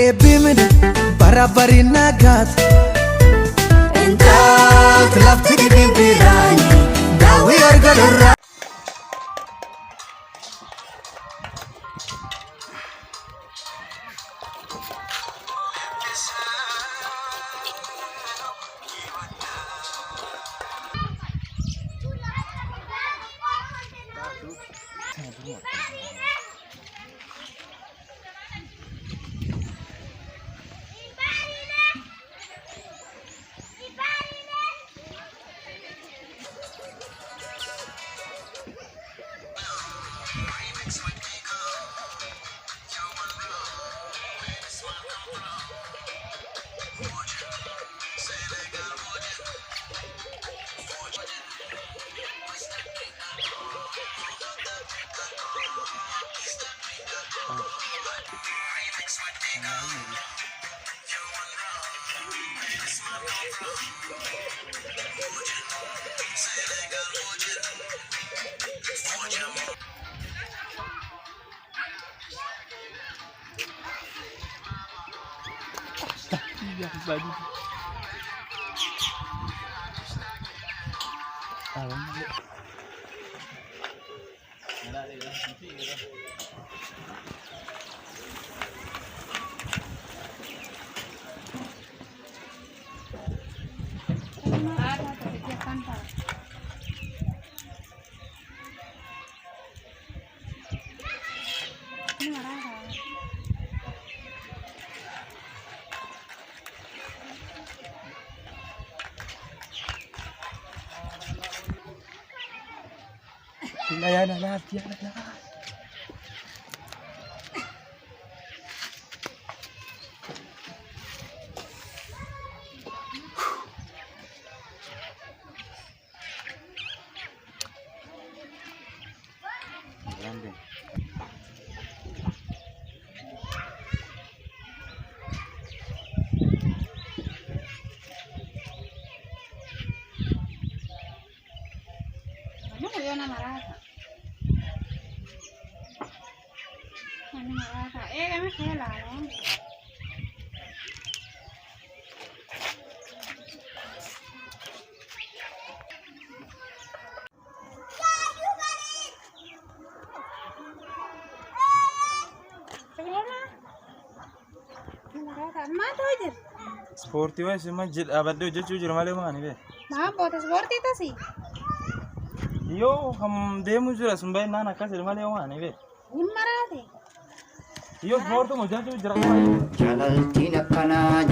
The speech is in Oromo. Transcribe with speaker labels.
Speaker 1: eebbimni barabari nagaat intaat lafti dhibbiiraani daawwii argalarraa.
Speaker 2: Baju. Yan na lahat, yan na lahat. Grande.
Speaker 3: Ano ko yun na marata? Ano marata? Kami kaya no?
Speaker 2: Sportii waa sima abadde hojjechuu jira malee maani bee.
Speaker 3: Boota ispoortii tasi.
Speaker 2: Yoo kam deemu jira sun baay'ee naan akkas malee maani bee.
Speaker 3: Hin maraate.
Speaker 2: Yoo ispoortii hojjechuu jira maali.
Speaker 1: Jaalaltiin akkanaa